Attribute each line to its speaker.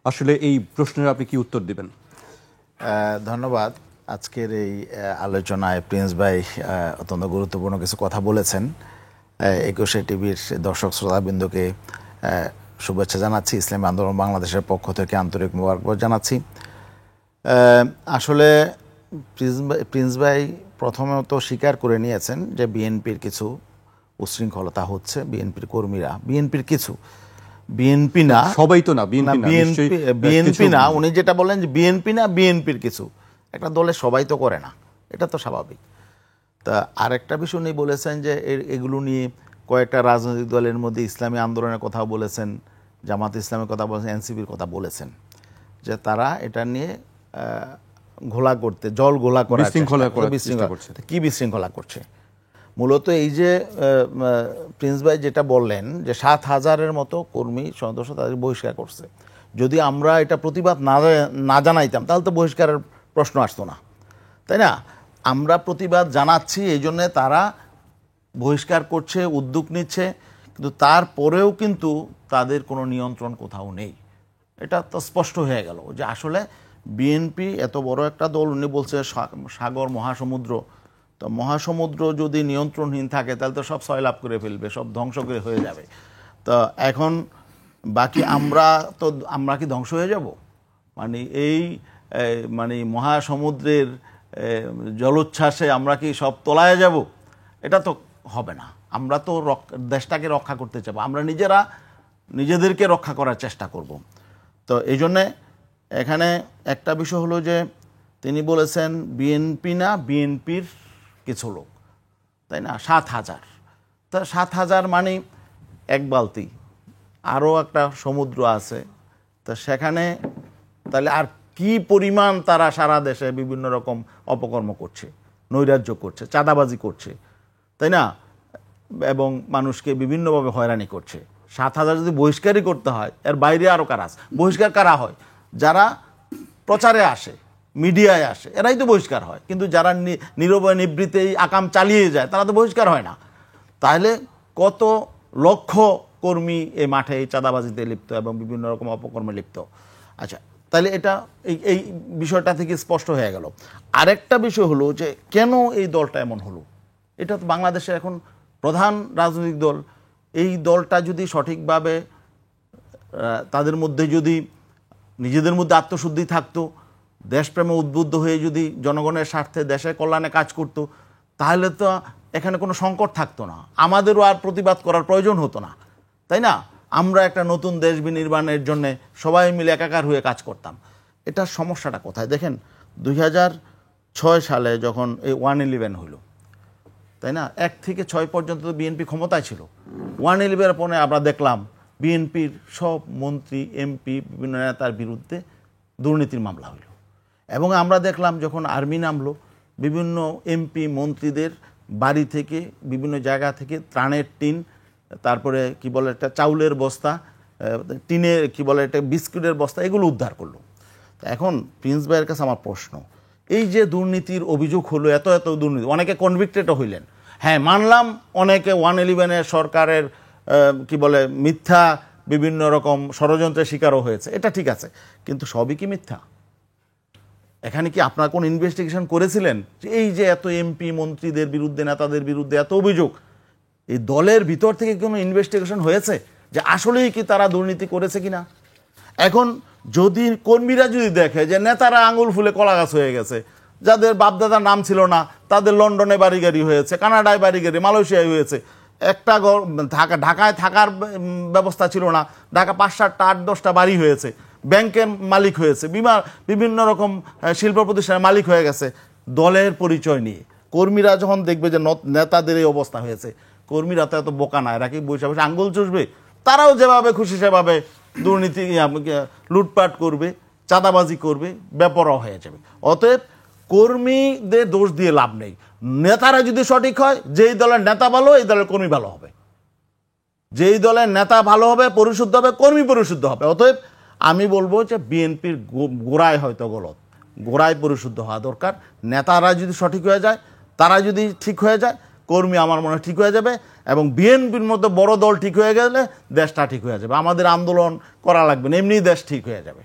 Speaker 1: আসলে এই প্রশ্নের আপনি কি উত্তর দিবেন?
Speaker 2: ধন্যবাদ। আজকের এই আলোচনায় প্রিন্স ভাই অত্যন্ত গুরুত্বপূর্ণ কিছু কথা বলেছেন। ২১শে টিভির দর্শক শ্রোতাবৃন্দকে শুভেচ্ছা জানাচ্ছি, ইসলামী আন্দোলন বাংলাদেশের পক্ষ থেকে আন্তরিক মোবারকবাদ জানাচ্ছি। আসলে প্রিন্স ভাই প্রথমত স্বীকার করে নিয়েছেন যে বিএনপির কিছু উশৃঙ্খলতা হচ্ছে, বিএনপির কর্মীরা, বিএনপির কিছু, বিএনপি না
Speaker 1: সবাই তো না,
Speaker 2: বিএনপি না, উনি যেটা বলেন যে বিএনপি না, বিএনপির কিছু, একটা দলে সবাই তো করে না, এটা তো স্বাভাবিক। তা আরেকটা বিষয় উনি বলেছেন যে এগুলো নিয়ে কয়েকটা রাজনৈতিক দলের মধ্যে ইসলামী আন্দোলনের কথা বলেছেন, জামাত ইসলামের কথা বলেছেন, এনসিপির কথা বলেছেন, যে তারা এটা নিয়ে ঘোলা করতে, জল ঘোলা করা, কি বিশৃঙ্খলা করছে। মূলত এই যে প্রিন্স ভাই যেটা বললেন যে ৭,০০০-এর মতো কর্মী সদস্য তাদের বহিষ্কার করছে, যদি আমরা এটা প্রতিবাদ না জানাইতাম তাহলে তো বহিষ্কারের প্রশ্ন আসতো না, তাই না? আমরা প্রতিবাদ জানাচ্ছি, এই জন্যে তারা বহিষ্কার করছে, উদ্যোগ নিচ্ছে, কিন্তু তারপরেও কিন্তু তাদের কোনো নিয়ন্ত্রণ কোথাও নেই। এটা তো স্পষ্ট হয়ে গেল যে আসলে বিএনপি এত বড় একটা দল, উনি বলছে সাগর মহাসমুদ্র, তো মহাসমুদ্র যদি নিয়ন্ত্রণহীন থাকে তাহলে তো সব সয়লাভ করে ফেলবে, সব ধ্বংস করে হয়ে যাবে। তো এখন বাকি আমরা কি ধ্বংস হয়ে যাব? মানে মানে মহাসমুদ্রের জলোচ্ছ্বাসে আমরা কি সব তলায় যাব? এটা তো হবে না। আমরা তো দেশটাকে রক্ষা করতে চাইব, আমরা নিজেদেরকে রক্ষা করার চেষ্টা করব। তো এই জন্যে এখানে একটা বিষয় হলো যে তিনি বলেছেন বিএনপি না, বিএনপির কিছু লোক, তাই না? ৭,০০০, তা ৭,০০০ মানে এক বালতি, আরও একটা সমুদ্র আছে, তো সেখানে তাহলে আর কি পরিমাণ তারা সারা দেশে বিভিন্ন রকম অপকর্ম করছে, নৈরাজ্য করছে, চাঁদাবাজি করছে, তাই না? এবং মানুষকে বিভিন্নভাবে হয়রানি করছে। ৭,০০০ যদি বহিষ্কারই করতে হয়, এর বাইরে আরও কারা আছে? বহিষ্কার কারা হয়? যারা প্রচারে আসে, মিডিয়ায় আসে, এরাই তো বহিষ্কার হয়, কিন্তু যারা নীরবে নিবৃত্তেই আকাম চালিয়ে যায় তারা তো বহিষ্কার হয় না। তাহলে কত লক্ষ কর্মী এই মাঠে চাঁদাবাজিতে লিপ্ত এবং বিভিন্ন রকম অপকর্মে লিপ্ত। আচ্ছা, তাহলে এটা এই বিষয়টা থেকে স্পষ্ট হয়ে গেল। আরেকটা বিষয় হলো যে কেন এই দলটা এমন হলো? এটা তো বাংলাদেশের এখন প্রধান রাজনৈতিক দল। এই দলটা যদি সঠিকভাবে তাদের মধ্যে যদি নিজেদের মধ্যে আত্মশুদ্ধি থাকতো, দেশপ্রেমে উদ্বুদ্ধ হয়ে যদি জনগণের স্বার্থে দেশের কল্যাণে কাজ করত, তাহলে তো এখানে কোনো সংকট থাকতো না, আমাদেরও আর প্রতিবাদ করার প্রয়োজন হতো না, তাই না? আমরা একটা নতুন দেশ বিনির্মাণের জন্য সবাই মিলে একাকার হয়ে কাজ করতাম। এটার সমস্যাটা কোথায় দেখেন, ২০০৬ সালে যখন এই 111 হইল, তাই না, ১ থেকে ৬ পর্যন্ত তো বিএনপি ক্ষমতায় ছিল। 111 পরে আমরা দেখলাম বিএনপির সব মন্ত্রী, এমপি, বিভিন্ন নেতার বিরুদ্ধে দুর্নীতির মামলা হইল। এবং আমরা দেখলাম যখন আর্মি নামলো, বিভিন্ন এমপি মন্ত্রীদের বাড়ি থেকে, বিভিন্ন জায়গা থেকে ত্রাণের টিন, তারপরে কি বলে একটা চাউলের বস্তা, টিনের কি বলে একটা বিস্কুটের বস্তা, এগুলো উদ্ধার করলো। এখন প্রিন্স ভাইয়ের কাছে আমার প্রশ্ন, এই যে দুর্নীতির অভিযোগ হলো, এত এত দুর্নীতি, অনেকে কনভিক্টেডও হইলেন, হ্যাঁ মানলাম, অনেকে 111 সরকারের কি বলে মিথ্যা বিভিন্ন রকম ষড়যন্ত্রের শিকারও হয়েছে, এটা ঠিক আছে, কিন্তু সবই কি মিথ্যা? এখানে কি আপনারা কোন ইনভেস্টিগেশন করেছিলেন যে এই যে এত এমপি মন্ত্রীদের বিরুদ্ধে, নেতাদের বিরুদ্ধে এত অভিযোগ, এই দলের ভিতর থেকে কোনো ইনভেস্টিগেশন হয়েছে যে আসলেই কি তারা দুর্নীতি করেছে কিনা? এখন যদি কর্মীরা যদি দেখে যে নেতারা আঙুল ফুলে কলা গাছ হয়ে গেছে, যাদের বাপদাদার নাম ছিল না তাদের লন্ডনে বাড়ি গাড়ি হয়েছে, কানাডায় বাড়ি গাড়ি, মালয়েশিয়ায় হয়েছে, একটা ঢাকায় থাকার ব্যবস্থা ছিল না, ঢাকা ৫-৭টা ৮-১০টা বাড়ি হয়েছে, ব্যাংকের মালিক হয়েছে, বিভিন্ন রকম শিল্প প্রতিষ্ঠানের মালিক হয়ে গেছে, দলের পরিচয় নিয়ে কর্মীরা যখন দেখবে যে নেতাদের এই অবস্থা হয়েছে, কর্মীরা তো এত বোকা না, এরা কি বসে বসে আঙ্গুল চুষবে? তারাও যেভাবে খুশি সেভাবে দুর্নীতি, লুটপাট করবে, চাঁদাবাজি করবে, বেপরোয়া হয়ে যাবে। অতএব কর্মীদের দোষ দিয়ে লাভ নেই। নেতারা যদি সঠিক হয়, যেই দলের নেতা ভালো এই দলের কর্মী ভালো হবে, যেই দলের নেতা ভালো হবে, পরিশুদ্ধ হবে, কর্মী পরিশুদ্ধ হবে। অতএব আমি বলবো যে বিএনপির গোড়ায় হয়তো গলত, গোড়ায় পরিশুদ্ধ হওয়া দরকার। নেতারা যদি সঠিক হয়ে যায়, তারা যদি ঠিক হয়ে যায়, কর্মী আমার মনে হয় ঠিক হয়ে যাবে, এবং বিএনপির মতো বড় দল ঠিক হয়ে গেলে দেশটা ঠিক হয়ে যাবে। আমাদের আন্দোলন করা লাগবে না, এমনি দেশ ঠিক হয়ে যাবে।